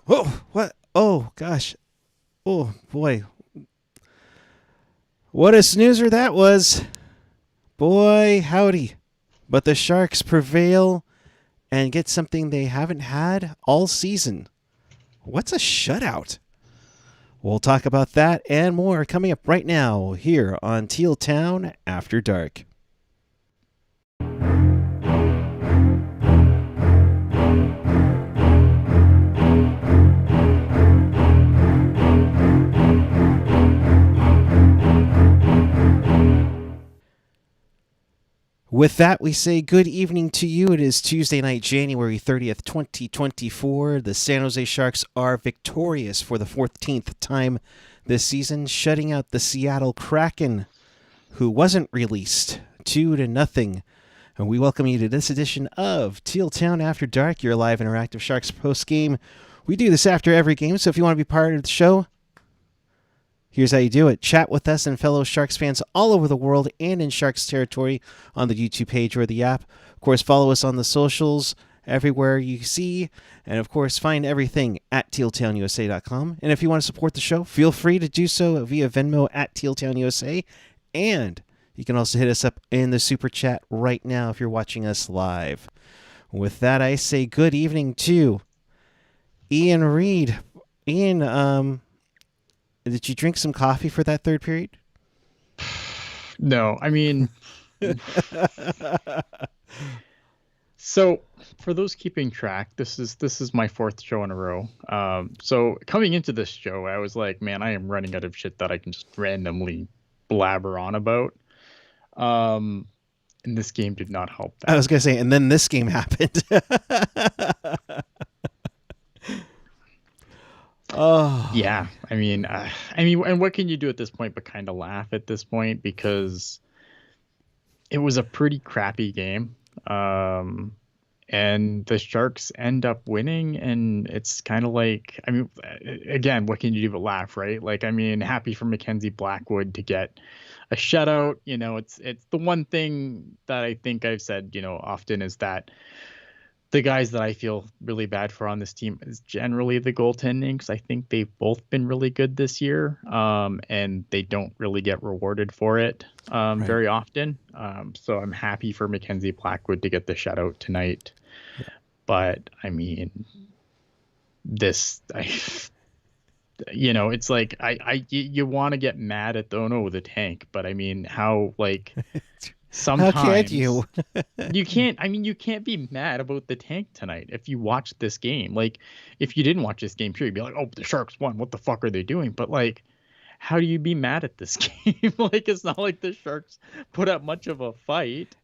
Oh, what? Oh, gosh. Oh, boy. What a snoozer that was. Boy, howdy. But the Sharks prevail and get something they haven't had all season. What's a shutout? We'll talk about that and more coming up right now here on Teal Town After Dark. With that, we say good evening to you. It is Tuesday night, January 30th, 2024. The San Jose Sharks are victorious for the 14th time this season, shutting out the Seattle Kraken, who wasn't released, 2-0. And we welcome you to this edition of Teal Town After Dark, your live interactive Sharks post-game. We do this after every game, so if you want to be part of the show, here's how you do it. Chat with us and fellow Sharks fans all over the world and in Sharks territory on the YouTube page or the app. Of course, follow us on the socials everywhere you see. And, of course, find everything at tealtownusa.com. And if you want to support the show, feel free to do so via Venmo at tealtownusa. And you can also hit us up in the Super Chat right now if you're watching us live. With that, I say good evening to Ian Reed. Ian, did you drink some coffee for that third period? No, I mean, so for those keeping track, this is my fourth show in a row. So coming into this show, I was like, man, I am running out of shit that I can just randomly blabber on about. And this game did not help that. I was gonna say, and then this game happened. Oh yeah, I mean, and what can you do at this point but kind of laugh at this point, because it was a pretty crappy game, and the Sharks end up winning, and it's kind of like, I mean, again, what can you do but laugh, right? Like, I mean, happy for Mackenzie Blackwood to get a shutout. You know, it's the one thing that I think I've said, often, is that the guys that I feel really bad for on this team is generally the goaltending, because I think they've both been really good this year, and they don't really get rewarded for it very often. So I'm happy for Mackenzie Blackwood to get the shutout tonight. Yeah. But, I mean, it's like you want to get mad at the tank, but I mean, how, like... Sometimes how can't you? You can't. I mean, you can't be mad about the tank tonight if you watch this game. Like, if you didn't watch this game, you'd be like, "Oh, the Sharks won. What the fuck are they doing?" But, like, how do you be mad at this game? Like, it's not like the Sharks put up much of a fight.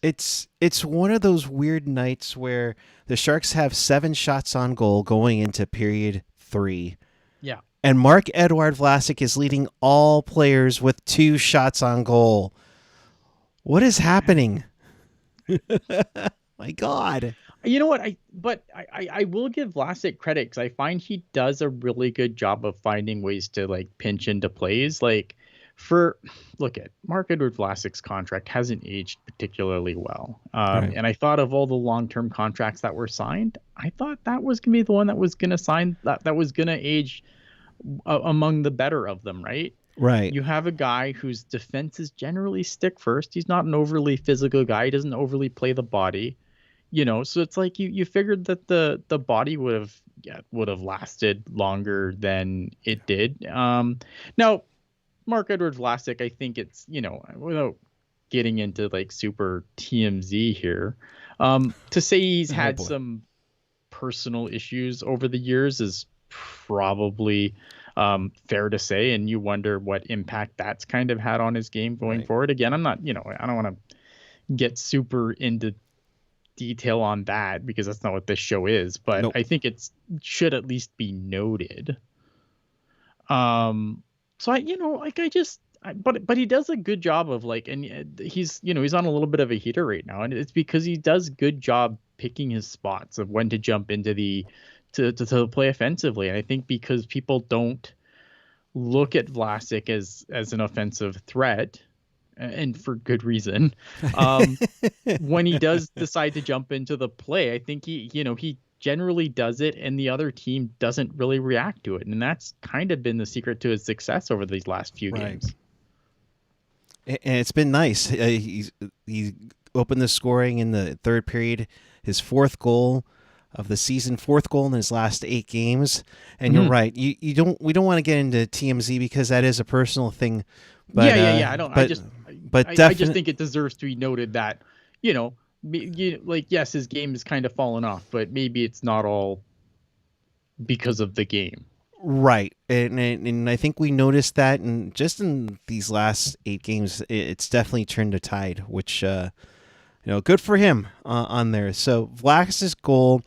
It's one of those weird nights where the Sharks have 7 shots on goal going into period 3. Yeah. And Marc-Eduoard Vlasic is leading all players with 2 shots on goal. What is happening? My God. You know what? I will give Vlasic credit, because I find he does a really good job of finding ways to, like, pinch into plays. Like, look at Marc-Eduoard Vlasic's contract hasn't aged particularly well. And I thought of all the long-term contracts that were signed, I thought that was going to be the one that was going to sign, that was going to age among the better of them, right? Right. You have a guy whose defense is generally stick first. He's not an overly physical guy. He doesn't overly play the body, so it's like you figured that the body would have lasted longer than it did. Now, Marc-Eduoard Vlasic, I think it's, without getting into, like, super TMZ here, to say he's had some personal issues over the years is probably fair to say, and you wonder what impact that's kind of had on his game going forward. Again, I'm not, I don't want to get super into detail on that, because that's not what this show is, but nope. I think it should at least be noted. So but he does a good job of, like, and he's on a little bit of a heater right now, and it's because he does good job picking his spots of when to jump into to play offensively. And I think because people don't look at Vlasic as an offensive threat, and for good reason, when he does decide to jump into the play, I think he generally does it, and the other team doesn't really react to it. And that's kind of been the secret to his success over these last few games. And it's been nice. He opened the scoring in the third period, his fourth goal of the season, fourth goal in his last 8 games. And you're right. We don't want to get into TMZ because that is a personal thing. But, I just think it deserves to be noted that, yes, his game has kind of fallen off, but maybe it's not all because of the game. Right. And I think we noticed that, and just in these last 8 games, it's definitely turned a tide, which, good for him on there. So Vlasic's goal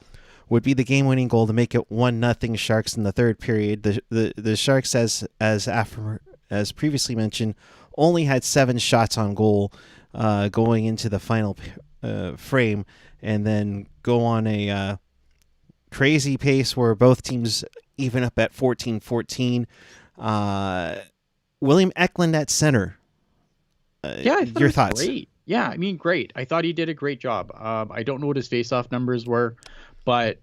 would be the game-winning goal to make it 1-0 Sharks in the third period. The Sharks, as previously mentioned, only had 7 shots on goal going into the final frame, and then go on a crazy pace where both teams even up at 14-14. William Eklund at center. Your thoughts? Great. Yeah, great. I thought he did a great job. I don't know what his face-off numbers were, but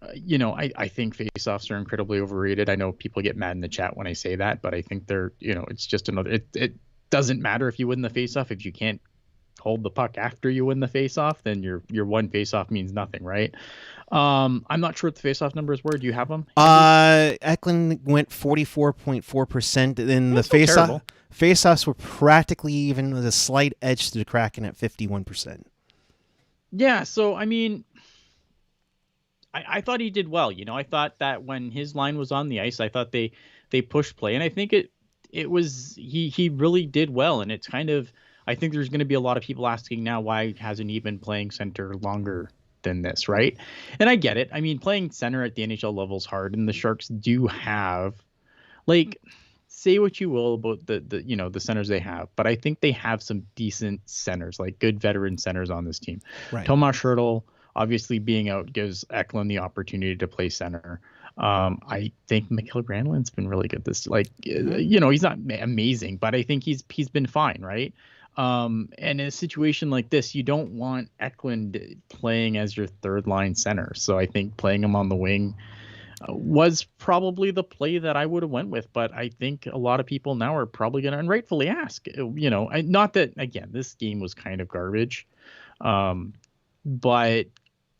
I think face-offs are incredibly overrated. I know people get mad in the chat when I say that, but I think they're, it's just another. It doesn't matter if you win the face-off. If you can't hold the puck after you win the face-off, then your one face-off means nothing, right? I'm not sure what the face-off numbers were. Do you have them? Eklund went 44.4%. In the face-offs were practically even, with a slight edge to the Kraken at 51%. Yeah, so I thought he did well. I thought that when his line was on the ice, I thought they pushed play, and I think it was he really did well. And it's kind of, I think there's going to be a lot of people asking now, why hasn't he been playing center longer than this, right? And I get it. Playing center at the NHL level is hard, and the Sharks do have, say what you will about the centers they have, but I think they have some decent centers, like good veteran centers on this team. Right. Tomas Hertl, obviously being out, gives Eklund the opportunity to play center. I think Mikael Granlund's been really good this, he's not amazing, but I think he's been fine, right? And in a situation like this, you don't want Eklund playing as your third line center. So I think playing him on the wing was probably the play that I would have went with. But I think a lot of people now are probably going to, and rightfully ask, not that, again, this game was kind of garbage. But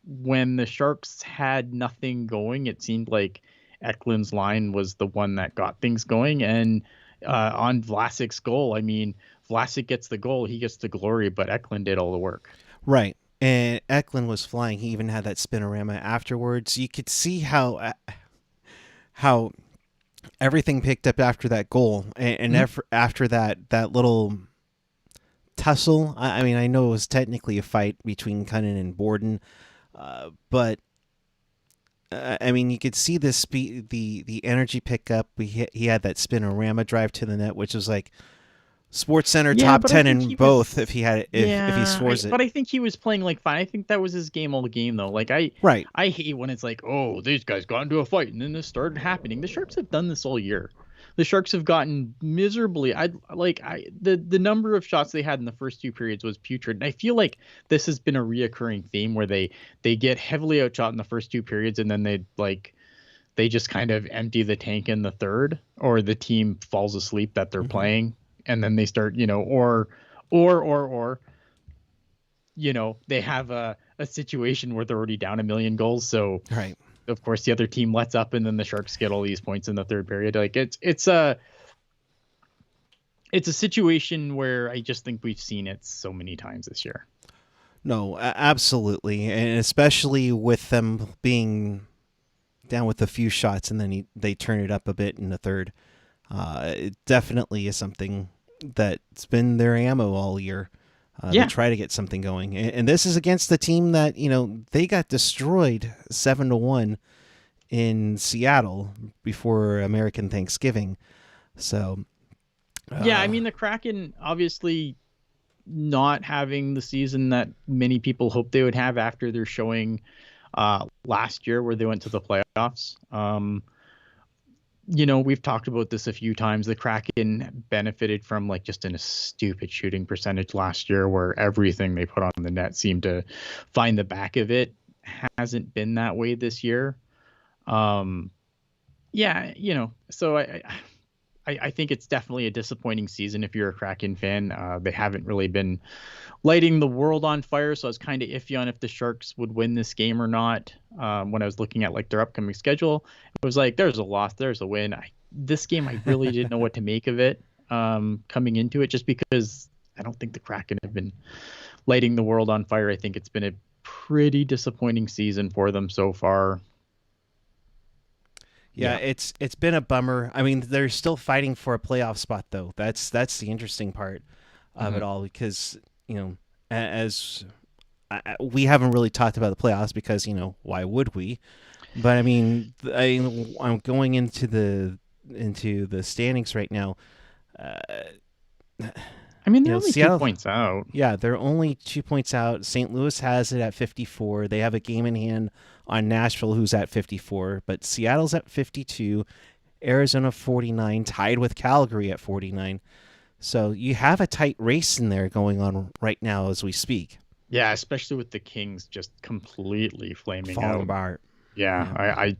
when the Sharks had nothing going, it seemed like Eklund's line was the one that got things going. And on Vlasic's goal, Vlasic gets the goal, he gets the glory, but Eklund did all the work. Right. And Eklund was flying. He even had that spinorama afterwards. You could see how everything picked up after that goal, and after that little tussle. I know it was technically a fight between Cunnin and Borden, but you could see the speed, the energy pick up. He had that spinorama drive to the net, which was like Sports Center top 10 in both if he scores it. But I think he was playing fine. I think that was his game all game though. I hate when it's like, oh, these guys got into a fight and then this started happening. The Sharks have done this all year. The Sharks have gotten miserably. The number of shots they had in the first 2 periods was putrid. And I feel like this has been a reoccurring theme where they get heavily outshot in the first 2 periods and then they just kind of empty the tank in the third, or the team falls asleep that they're playing. And then they start, or they have a situation where they're already down 1 million goals. So, right. Of course, the other team lets up, and then the Sharks get all these points in the third period. It's a situation where I just think we've seen it so many times this year. No, absolutely, and especially with them being down with a few shots, and then they turn it up a bit in the third. It definitely is something that's been their ammo all year. To try to get something going. And this is against the team that, they got destroyed 7-1 in Seattle before American Thanksgiving. So, the Kraken obviously not having the season that many people hoped they would have after their showing last year where they went to the playoffs. We've talked about this a few times. The Kraken benefited from just a stupid shooting percentage last year where everything they put on the net seemed to find the back of it. hasn't been that way this year. Yeah, so I think it's definitely a disappointing season if you're a Kraken fan. They haven't really been lighting the world on fire, so I was kind of iffy on if the Sharks would win this game or not. When I was looking at like their upcoming schedule, it was like there's a loss, there's a win. This game, I really didn't know what to make of it coming into it, just because I don't think the Kraken have been lighting the world on fire. I think it's been a pretty disappointing season for them so far. Yeah, it's been a bummer. I mean, they're still fighting for a playoff spot, though. That's the interesting part of it all, because as we haven't really talked about the playoffs, because why would we? But I mean, I'm going into the standings right now. I mean, they're only Seattle, 2 points out. Yeah, they're only 2 points out. St. Louis has it at 54. They have a game in hand on Nashville, who's at 54. But Seattle's at 52. Arizona 49, tied with Calgary at 49. So you have a tight race in there going on right now as we speak. Yeah, especially with the Kings just completely flaming out. Apart. Yeah,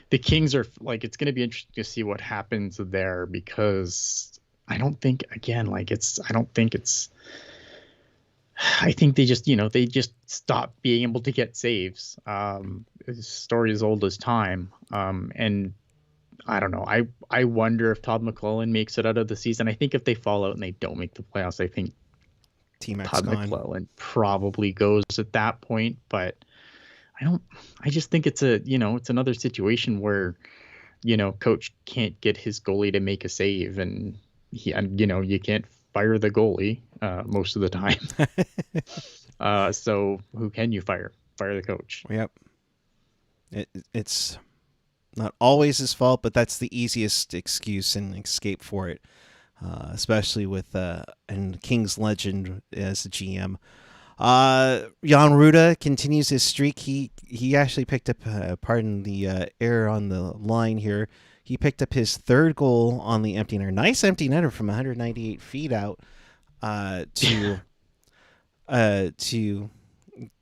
the Kings are like, it's going to be interesting to see what happens there, because I think they just stopped being able to get saves. Story as old as time. And I don't know. I wonder if Todd McLellan makes it out of the season. I think if they fall out and they don't make the playoffs, I think Todd McLellan probably goes at that point. But I just think it's it's another situation where, coach can't get his goalie to make a save, and you can't fire the goalie most of the time. So who can you fire? Fire the coach. Yep. It's not always his fault, but that's the easiest excuse and escape for it, especially with and King's legend as the GM. Jan Ruda continues his streak. He actually picked up, pardon the error on the line here, he picked up his third goal on the empty netter. Nice empty netter from 198 feet out to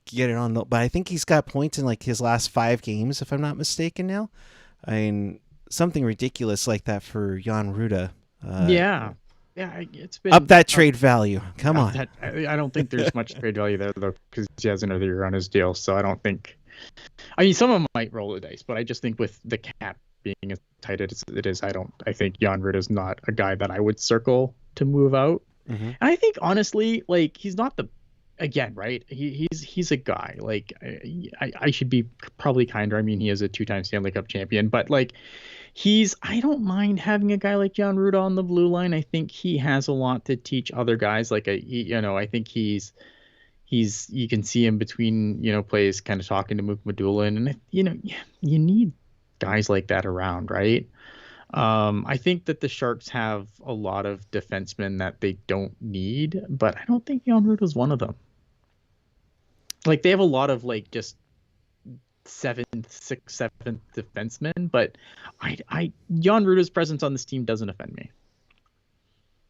get it on. But I think he's got points in like his last 5 games, if I'm not mistaken now. I mean, something ridiculous like that for Jan Ruda. Yeah, it's been up that trade value. Come on. I don't think there's much trade value there, though, because he has another year on his deal. So I don't think. I mean, some of them might roll the dice, but I just think with the cap being as tight as it is, I think Jan Ruda is not a guy that I would circle to move out. Mm-hmm. And I think honestly, like, he's not right? He's a guy. Like, I should be probably kinder. I mean, he is a 2-time Stanley Cup champion, but like, I don't mind having a guy like Jan Ruda on the blue line. I think he has a lot to teach other guys. Like, I think he's you can see him between, plays kind of talking to Mackenzie, and you need guys like that around, right? I think that the Sharks have a lot of defensemen that they don't need, but I don't think Jan Ruda is one of them. Like, they have a lot of like just 6th, 7th defensemen, but Jan Ruda's presence on this team doesn't offend me.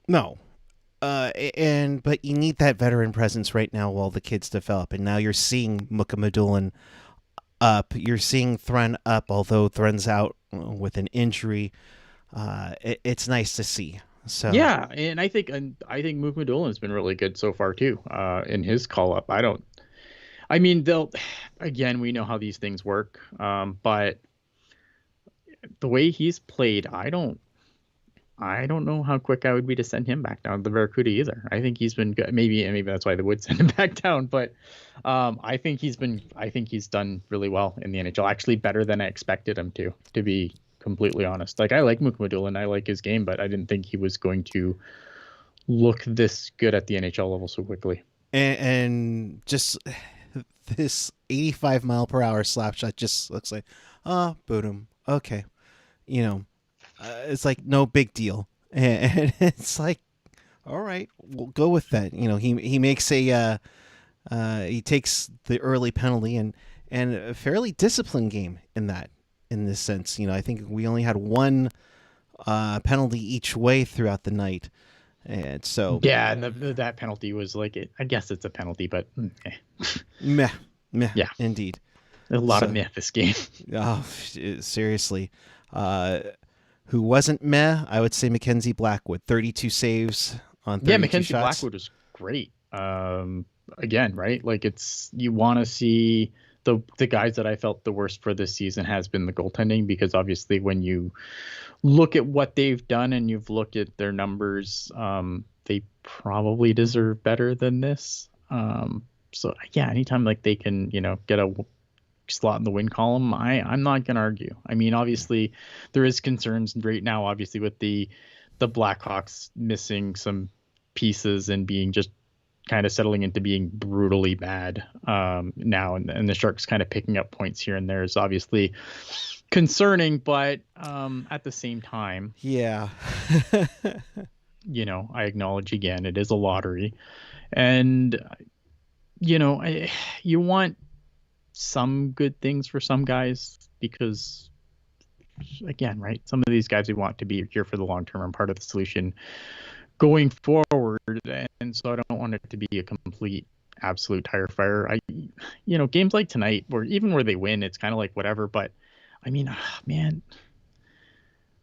No. But you need that veteran presence right now while the kids develop. And now you're seeing Mackenzie up. You're seeing Thrun up, although Thrun's out with an injury. It's nice to see. So yeah, and I think Mackenzie has been really good so far too. In his call up, we know how these things work. But the way he's played, I don't know how quick I would be to send him back down to the Barracuda either. I think he's been good. Maybe that's why they would send him back down. But I think he's done really well in the NHL. Actually, better than I expected him to be completely honest. Like, I like Mackenzie and I like his game, but I didn't think he was going to look this good at the NHL level so quickly. And just this 85 mile per hour slap shot just looks like, boom, okay, it's like no big deal, and it's like, all right, we'll go with that. He makes he takes the early penalty and a fairly disciplined game in this sense. I think we only had one penalty each way throughout the night, and so yeah, and that penalty was like, I guess it's a penalty, but meh, yeah, indeed. A lot of meh this game. Oh, seriously. Who wasn't meh? I would say Mackenzie Blackwood, 32 saves on 32 Mackenzie shots. Blackwood was great. Again, right? Like you want to see the guys that I felt the worst for this season has been the goaltending, because obviously when you look at what they've done and you've looked at their numbers, they probably deserve better than this. So yeah, anytime like they can, get a slot in the win column, I'm not gonna argue. I mean, obviously there is concerns right now, obviously with the Blackhawks missing some pieces and being just kind of settling into being brutally bad now, and the Sharks kind of picking up points here and there is obviously concerning, but at the same time, yeah. I acknowledge again it is a lottery, and you want some good things for some guys, because again, right, some of these guys we want to be here for the long term and part of the solution going forward, and so I don't want it to be a complete absolute tire fire. Games like tonight, where they win, it's kind of like whatever, but I mean, man,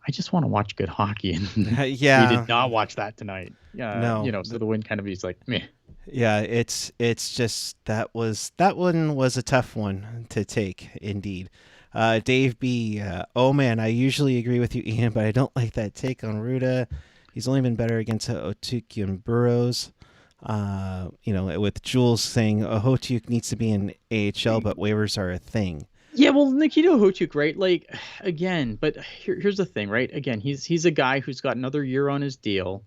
I just want to watch good hockey, and yeah, we did not watch that tonight. No, so the win kind of is like meh. Yeah, it's just that one was a tough one to take indeed. Dave B. Oh man, I usually agree with you, Ian, but I don't like that take on Ruda. He's only been better against Ohotyuk and Burrows. With Jules saying Ohotyuk needs to be in AHL, but waivers are a thing. Yeah, well, Nikita Ohotyuk, right? Like, again, but here's the thing, right? Again, he's a guy who's got another year on his deal.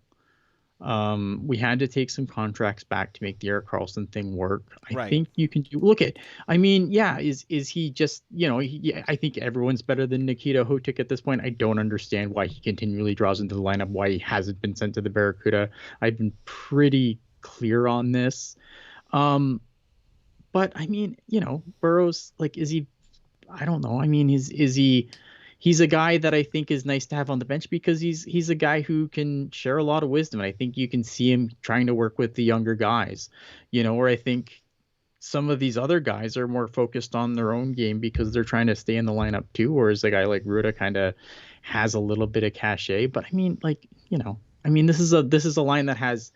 We had to take some contracts back to make the Erik Karlsson thing work. I think you can look at. I mean, yeah, is he just I think everyone's better than Nikita Ohotyuk at this point. I don't understand why he continually draws into the lineup, why he hasn't been sent to the Barracuda. I've been pretty clear on this. But I mean, Burrows, like, is he? I don't know. I mean, is he? He's a guy that I think is nice to have on the bench, because he's a guy who can share a lot of wisdom. And I think you can see him trying to work with the younger guys, where I think some of these other guys are more focused on their own game because they're trying to stay in the lineup too. Whereas a guy like Ruda kind of has a little bit of cachet. But I mean, like, this is a line that has,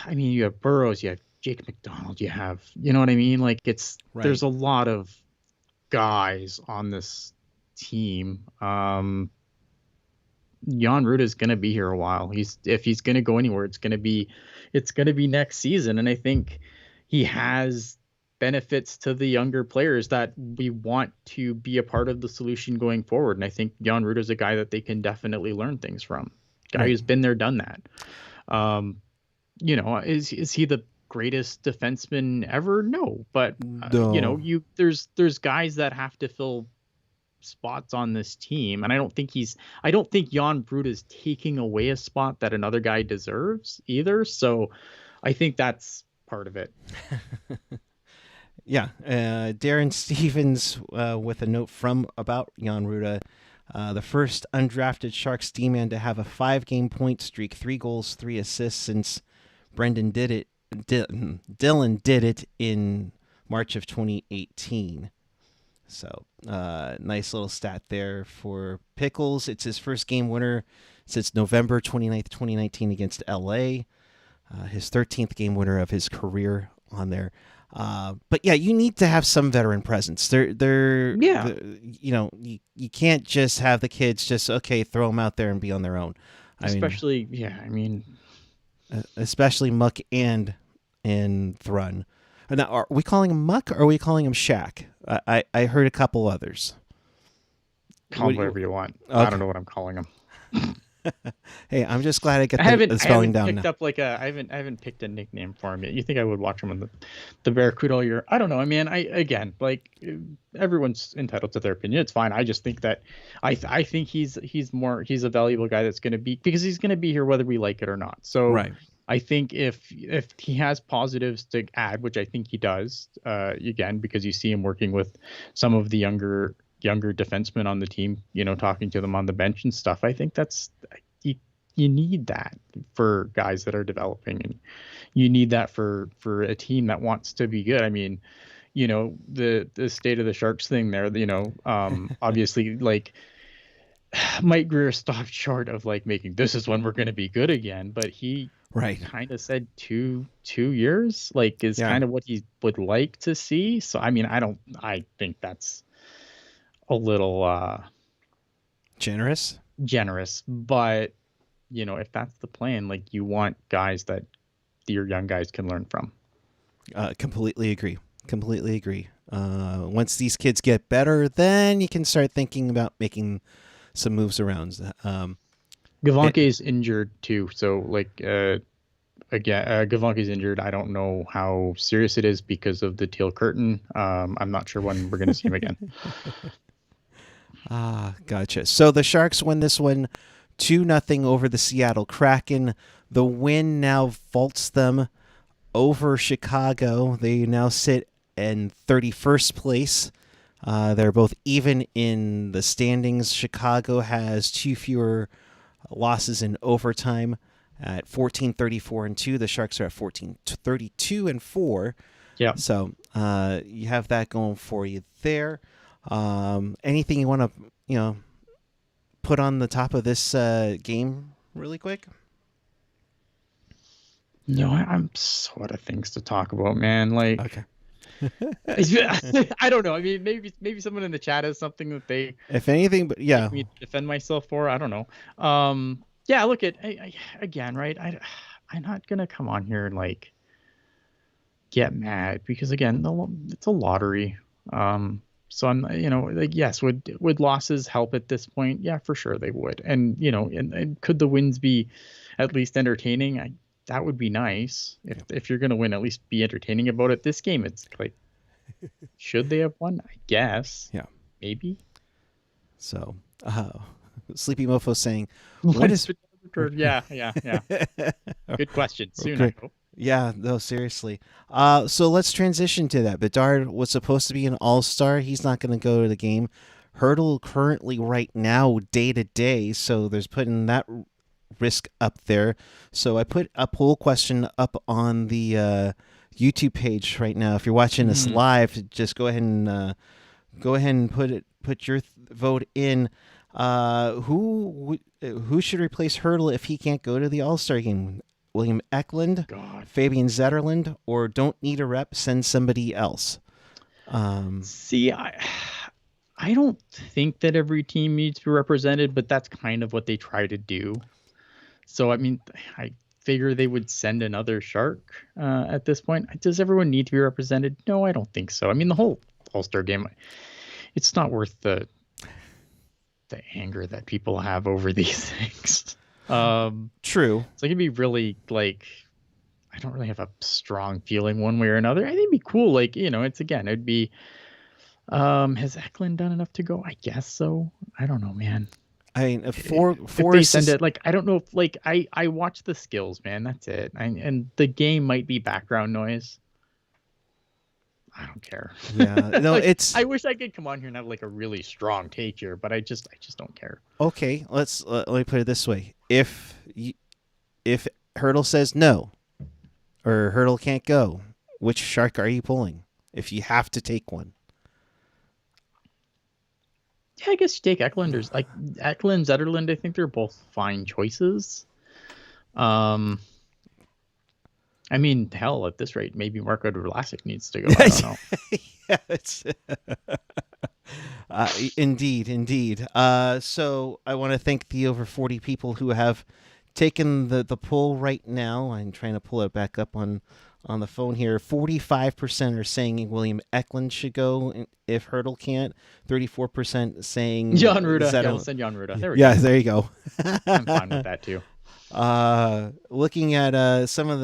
you have Burrows, you have Jake McDonald, you have, you know what I mean? Like, there's a lot of guys on this team. Jan Ruda is going to be here a while. If he's going to go anywhere, it's going to be next season. And I think he has benefits to the younger players that we want to be a part of the solution going forward. And I think Jan Ruda is a guy that they can definitely learn things from. Guy who's been there, done that. Is he the greatest defenseman ever? No, but there's guys that have to fill spots on this team, and I don't think Jan Ruda is taking away a spot that another guy deserves either. So I think that's part of it. Yeah. Darren Stevens with a note about Jan Ruda, the first undrafted Sharks D-man to have a 5-game point streak, 3 goals, 3 assists since Brendan did it. Dylan did it in March of 2018. So, nice little stat there for Pickles. It's his first game winner since November 29th, 2019 against LA. His 13th game winner of his career on there. But yeah, you need to have some veteran presence. You can't just have the kids just, throw them out there and be on their own. Especially Muck and Thrun. Now, are we calling him Muck or are we calling him Shaq? I heard a couple others. Call him whatever you want. Okay. I don't know what I'm calling him. Hey, I'm just glad I got the spelling down now. I haven't picked a nickname for him yet. You think I would watch him on the Barracuda all year? I don't know. I mean, everyone's entitled to their opinion. It's fine. I just think that I think he's a valuable guy that's going to be, because he's going to be here whether we like it or not. So right. I think if he has positives to add, which I think he does, again, because you see him working with some of the younger defensemen on the team, talking to them on the bench and stuff. I think that's you need that for guys that are developing, and you need that for a team that wants to be good. I mean, the state of the Sharks thing there, obviously like Mike Greer stopped short of like making this is when we're going to be good again, but he Right. kind of said two years like is kind of what he would like to see. So I mean, I think that's a little generous, but if that's the plan, like you want guys that your young guys can learn from. Completely agree. Once these kids get better, then you can start thinking about making some moves around. Gavanke is injured too, so like again, Gavanke's injured. I don't know how serious it is because of the Teal curtain. I'm not sure when we're going to see him again. Gotcha. So the Sharks win this one 2-0 over the Seattle Kraken. The win now vaults them over Chicago. They now sit in 31st place. They're both even in the standings. Chicago has 2 fewer losses in overtime at 14-34-2. The Sharks are at 14-32-4. Yeah. So you have that going for you there. Anything you want to put on the top of this game really quick? No, I'm sort of things to talk about, man. Like, okay. I don't know. I mean, maybe someone in the chat has something that they, if anything, but yeah, like me to defend myself for. I don't know. Yeah. Look at again, right? I'm not gonna come on here and like get mad because again, it's a lottery. So I'm, like, yes, would losses help at this point? Yeah, for sure they would. And and could the wins be at least entertaining? That would be nice. If you're gonna win, at least be entertaining about it. This game, it's like, should they have won? I guess. Yeah. Maybe. So, Sleepy Mofo saying, "What is?" Yeah. Good question. Soon, I hope. Yeah, no, seriously. So let's transition to that. Bedard was supposed to be an all-star. He's not going to go to the game. Hurdle currently right now day to day, so there's putting that risk up there. So I put a poll question up on the YouTube page right now. If you're watching this live, just go ahead and put your vote in. Who should replace Hurdle if he can't go to the All-Star game? William Eklund, Fabian Zetterlund, or don't need a rep, send somebody else? See, I don't think that every team needs to be represented, but that's kind of what they try to do. So, I mean, I figure they would send another Shark at this point. Does everyone need to be represented? No, I don't think so. I mean, the whole All-Star game, it's not worth the anger that people have over these things. True. So it'd be really like, I don't really have a strong feeling one way or another. I think it'd be cool. Like, it'd be, has Eklund done enough to go? I guess so. I don't know, man. I mean, if they send it, like, I don't know if, like, I watch the skills, man. That's it. And the game might be background noise. I don't care. Yeah, no, like, it's. I wish I could come on here and have like a really strong take here, but I just don't care. Okay, let me put it this way: if Hurdle says no, or Hurdle can't go, which Shark are you pulling? If you have to take one. Yeah, I guess you take Eklund. Like Eklund, Zetterlund. I think they're both fine choices. I mean, hell, at this rate, maybe Marc-Eduoard Vlasic needs to go. I don't know. Yeah, it's indeed. So I want to thank the over 40 people who have taken the poll right now. I'm trying to pull it back up on the phone here. 45% are saying William Eklund should go if Hurdle can't. 34% saying Jan Ruda. Yeah, we'll send Jan Ruda. There we go. Yeah, there you go. I'm fine with that too. Looking at some of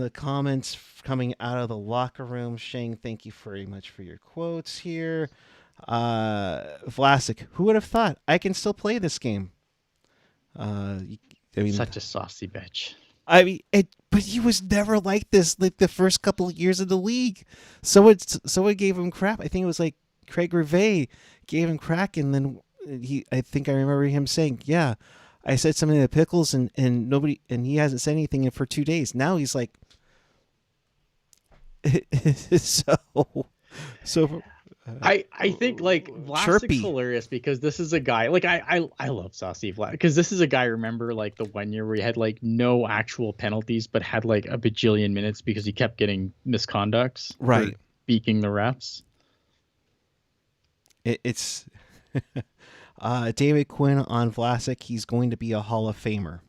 the comments coming out of the locker room, Shane, thank you very much for your quotes here. Vlasic, who would have thought? I can still play this game. I mean, such a saucy bitch. I mean, but he was never like this. Like the first couple of years of the league, someone gave him crap. I think it was like Craig Rivet gave him crack, and then I think I remember him saying, "Yeah, I said something to Pickles and nobody, and he hasn't said anything for 2 days." Now he's like, so I think like Vlasic's chirpy. hilarious because this is a guy like I love Saucy Vlasic because this is a guy, remember, like the 1 year where he had like no actual penalties but had like a bajillion minutes because he kept getting misconducts Right. for beaking the refs. It's David Quinn on Vlasic. He's going to be a Hall of Famer.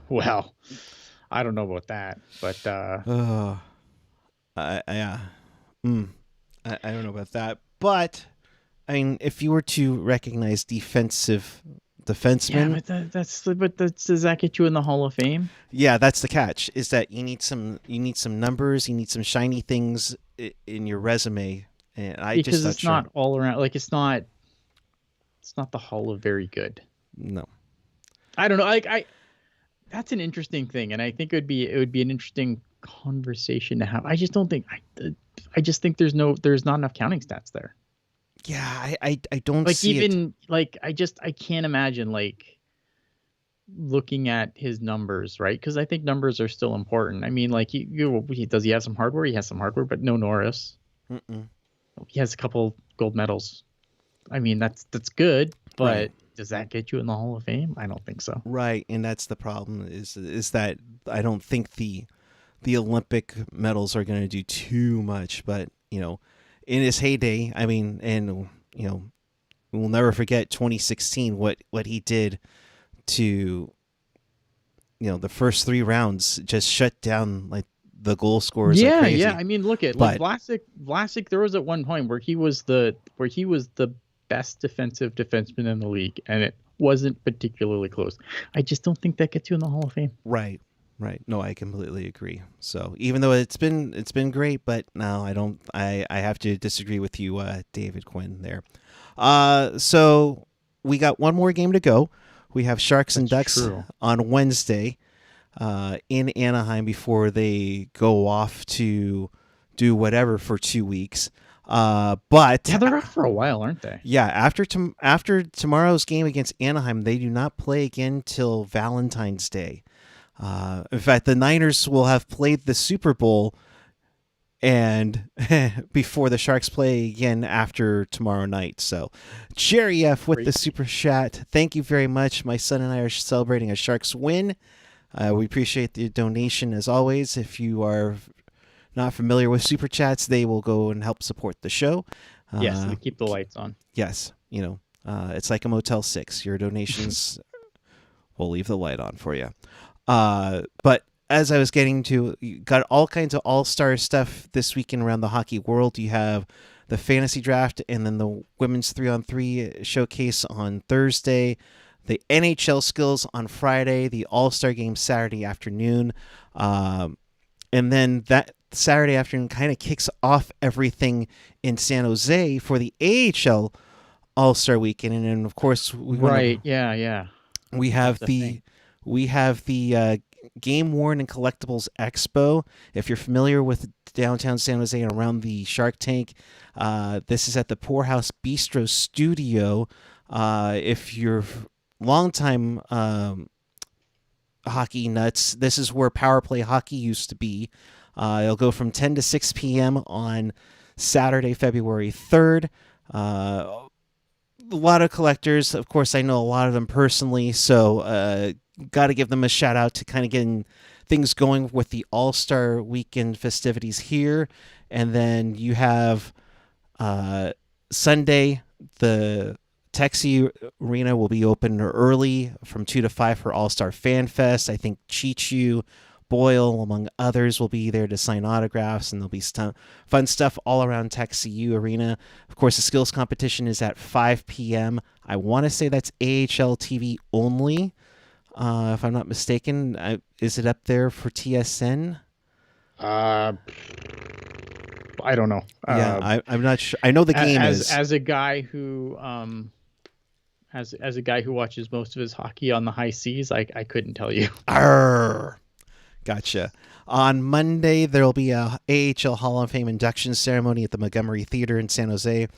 Well, I don't know about that, but yeah. I don't know about that, but I mean, if you were to recognize defensemen, does that get you in the Hall of Fame? Yeah, that's the catch. Is that you need some numbers, you need some shiny things in your resume, and because it's not all around. Like it's not the Hall of Very Good. No, I don't know. Like that's an interesting thing, and I think it would be an interesting conversation to have. I just don't think I just think there's not enough counting stats there. Yeah, I don't like see even it. Like I can't imagine like looking at his numbers, right? Because I think numbers are still important. I mean, like does he have some hardware? He has some hardware, but no Norris. Mm-mm. He has a couple gold medals. I mean, that's good, but right. Does that get you in the Hall of Fame? I don't think so. Right, and that's the problem is that I don't think the Olympic medals are going to do too much, but in his heyday, I mean, and we'll never forget 2016 what he did to the first 3 rounds, just shut down like the goal scorers like crazy. Yeah. I mean, look at like Vlasic. There was at one point where he was the best defensive defenseman in the league, and it wasn't particularly close. I just don't think that gets you in the Hall of Fame. Right. No, I completely agree. So even though it's been great, but no, I don't. I have to disagree with you, David Quinn there. So we got one more game to go. We have Sharks and Ducks on Wednesday in Anaheim before they go off to do whatever for 2 weeks. But they're off for a while, aren't they? Yeah, after tomorrow's game against Anaheim, they do not play again till Valentine's Day. In fact, the Niners will have played the Super Bowl and before the Sharks play again after tomorrow night. So Jerry F with the super chat. Thank you very much. My son and I are celebrating a Sharks win. We appreciate the donation as always. If you are not familiar with super chats, they will go and help support the show. Yes, we keep the lights on. Yes, it's like a Motel 6. Your donations will leave the light on for you. But as I was getting to, you got all kinds of all-star stuff this weekend around the hockey world. You have the fantasy draft and then the women's 3-on-3 showcase on Thursday, the NHL skills on Friday, the All-Star game Saturday afternoon. And then that Saturday afternoon kind of kicks off everything in San Jose for the AHL All-Star weekend. And then, of course, we have the Game Worn and Collectibles Expo. If you're familiar with downtown San Jose and around the Shark Tank, this is at the Poorhouse Bistro Studio. If you're longtime hockey nuts, this is where Power Play Hockey used to be. It'll go from 10 to 6 p.m. on Saturday, February 3rd. A lot of collectors. Of course, I know a lot of them personally, so got to give them a shout out to kind of getting things going with the All-Star Weekend festivities here. And then you have Sunday, the Texie Arena will be open early from 2 to 5 for All-Star Fan Fest. I think Chichu, Boyle, among others, will be there to sign autographs, and there'll be fun stuff all around Texie Arena. Of course, the skills competition is at 5 p.m. I want to say that's AHL TV only. If I'm not mistaken, is it up there for TSN? I don't know. I'm not sure. I know the game is. As a guy who watches most of his hockey on the high seas, I couldn't tell you. Arr, gotcha. On Monday, there will be a AHL Hall of Fame induction ceremony at the Montgomery Theater in San Jose.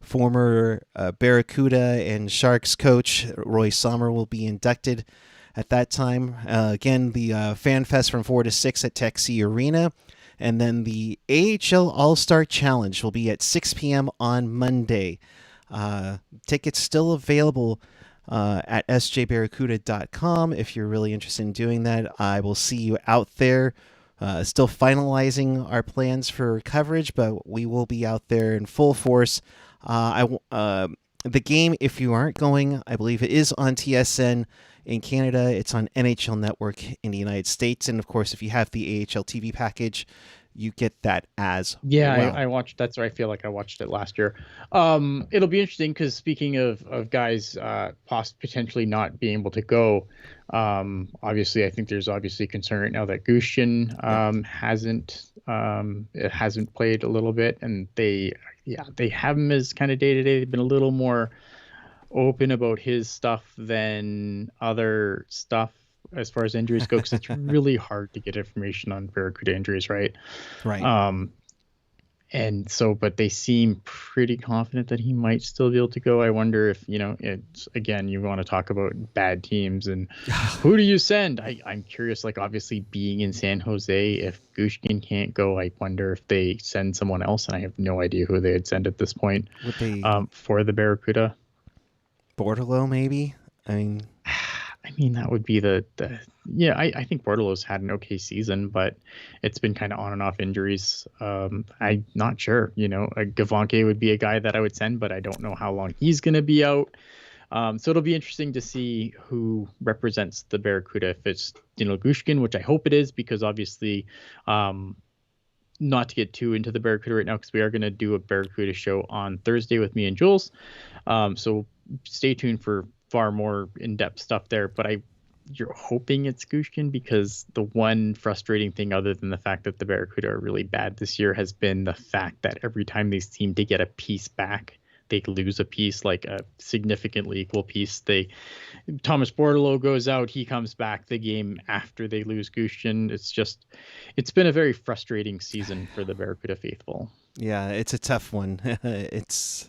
Former Barracuda and Sharks coach Roy Sommer will be inducted at that time. Again, the Fan Fest from 4 to 6 at Texie Arena. And then the AHL All-Star Challenge will be at 6 p.m. on Monday. Tickets still available at sjbarracuda.com if you're really interested in doing that. I will see you out there. Still finalizing our plans for coverage, but we will be out there in full force. The game, if you aren't going, I believe it is on TSN in Canada. It's on NHL Network in the United States. And, of course, if you have the AHL TV package, you get that as well. I watched. That's where I feel like I watched it last year. It'll be interesting because speaking of guys potentially not being able to go, obviously I think there's obviously concern right now that Gushchin hasn't played a little bit, and they have him as kind of day to day. They've been a little more open about his stuff than other stuff as far as injuries go, because it's really hard to get information on Barracuda injuries, right? Right. And so, but they seem pretty confident that he might still be able to go. I wonder if, it's, again, you want to talk about bad teams and who do you send? I'm curious, like obviously being in San Jose, if Gushkin can't go, I wonder if they send someone else, and I have no idea who they would send at this point. Would they for the Barracuda? Bordelot, maybe? I mean, that would be I think Bordelot's had an okay season, but it's been kind of on and off injuries. I'm not sure, Gavanke would be a guy that I would send, but I don't know how long he's going to be out. So it'll be interesting to see who represents the Barracuda. If it's Gushkin, which I hope it is, because obviously, not to get too into the Barracuda right now, because we are going to do a Barracuda show on Thursday with me and Jules. So stay tuned for far more in-depth stuff there, but you're hoping it's Gushkin, because the one frustrating thing, other than the fact that the Barracuda are really bad this year, has been the fact that every time they seem to get a piece back, they lose a piece, like a significantly equal piece. Thomas Bordelot goes out, he comes back the game after they lose Gushkin. It's been a very frustrating season for the Barracuda faithful. Yeah, it's a tough one. It's,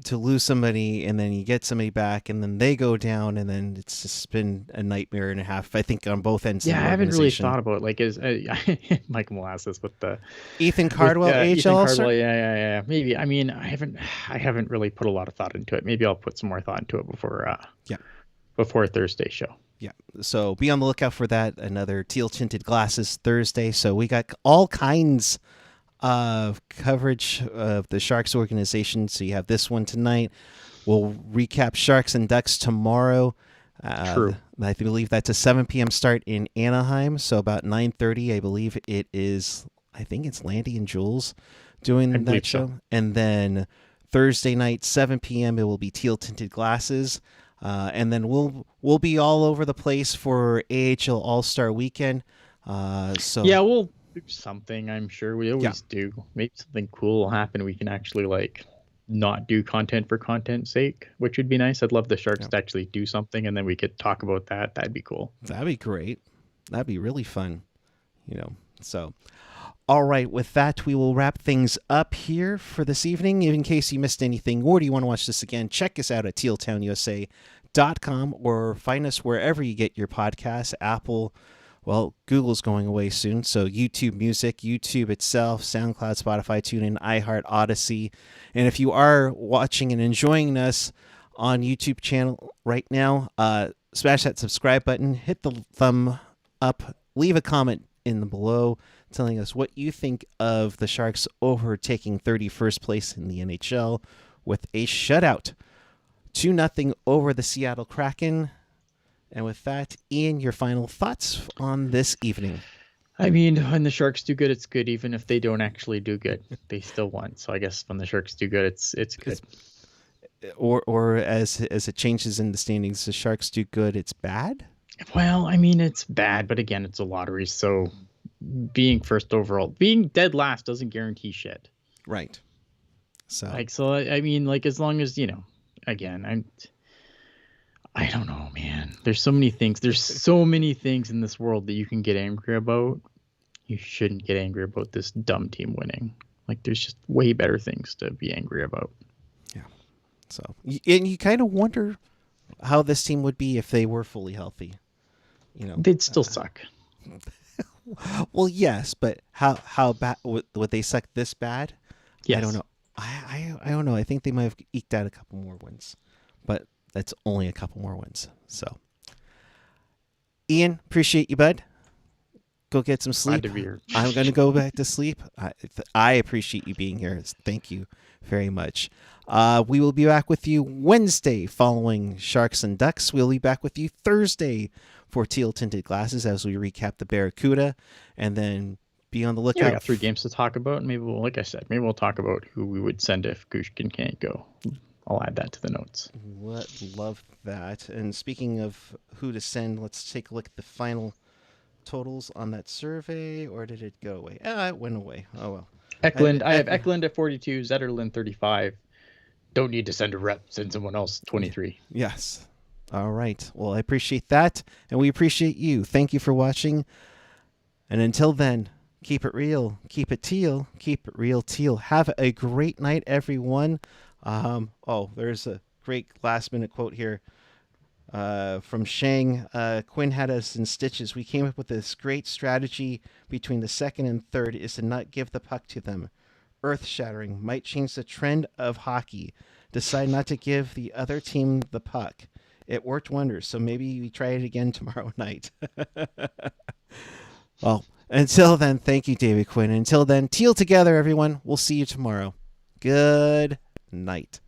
to lose somebody and then you get somebody back and then they go down, and then it's just been a nightmare and a half, I think, on both ends. Yeah, I haven't really thought about Mike Molasses with the Ethan Cardwell AHL. Yeah. Maybe. I mean, I haven't really put a lot of thought into it. Maybe I'll put some more thought into it before Thursday's show. Yeah. So be on the lookout for that. Another Teal tinted glasses Thursday. So we got all kinds of coverage of the Sharks organization. So you have this one tonight. We'll recap Sharks and Ducks tomorrow. True. I believe that's a 7 p.m. start in Anaheim. So about 9:30, I believe it is. I think it's Landy and Jules doing that show. So. And then Thursday night, 7 p.m., it will be Teal tinted glasses. And then we'll be all over the place for AHL All-Star Weekend. We'll do something. I'm sure we always do. Maybe something cool will happen. We can actually not do content for content's sake, which would be nice. I'd love the Sharks to actually do something, and then we could talk about that. That'd be cool. That'd be great. That'd be really fun. So. All right, with that, we will wrap things up here for this evening. In case you missed anything, or do you want to watch this again, check us out at tealtownusa.com or find us wherever you get your podcasts. Apple, Google's going away soon, so YouTube Music, YouTube itself, SoundCloud, Spotify, TuneIn, iHeart, Odyssey. And if you are watching and enjoying us on YouTube channel right now, smash that subscribe button, hit the thumb up, leave a comment in the below telling us what you think of the Sharks overtaking 31st place in the NHL with a shutout, 2-0 over the Seattle Kraken. And with that, Ian, your final thoughts on this evening? I mean, when the Sharks do good, it's good. Even if they don't actually do good, they still won. So I guess when the Sharks do good, it's good. Or as it changes in the standings, the Sharks do good, it's bad? Well, I mean, it's bad, but again, it's a lottery, so being first overall, being dead last doesn't guarantee shit. Right. So I mean, as long as, again, I don't know, man. There's so many things. There's so many things in this world that you can get angry about. You shouldn't get angry about this dumb team winning. There's just way better things to be angry about. Yeah. So, and you kind of wonder how this team would be if they were fully healthy. They'd still suck. Well, yes, but how bad would they suck this bad? I don't Yes. know. I don't know. I think they might have eked out a couple more wins, but that's only a couple more wins. So, Ian, appreciate you, bud. Go get some Glad sleep. to be here. I'm gonna go back to sleep. I appreciate you being here. Thank you very much. We will be back with you Wednesday following Sharks and Ducks. We'll be back with you Thursday for Teal Tinted Glasses as we recap the Barracuda, and then be on the lookout. Yeah, we got 3 games to talk about. Maybe we'll, like I said, maybe we'll talk about who we would send if Gushkin can't go. I'll add that to the notes. Love that. And speaking of who to send, let's take a look at the final totals on that survey, or did it go away? It went away. Oh well. Eklund, I have Eklund at 42, Zetterlund 35. Don't need to send a rep, send someone else 23. Yes. All right. Well, I appreciate that, and we appreciate you. Thank you for watching. And until then, keep it real, keep it teal, keep it real teal. Have a great night, everyone. There's a great last minute quote here. From Shang, Quinn had us in stitches. We came up with this great strategy between the second and third is to not give the puck to them. Earth-shattering, might change the trend of hockey. Decide not to give the other team the puck. It worked wonders, so maybe we try it again tomorrow night. Well, until then, thank you, David Quinn. Until then, teal together, everyone. We'll see you tomorrow. Good night.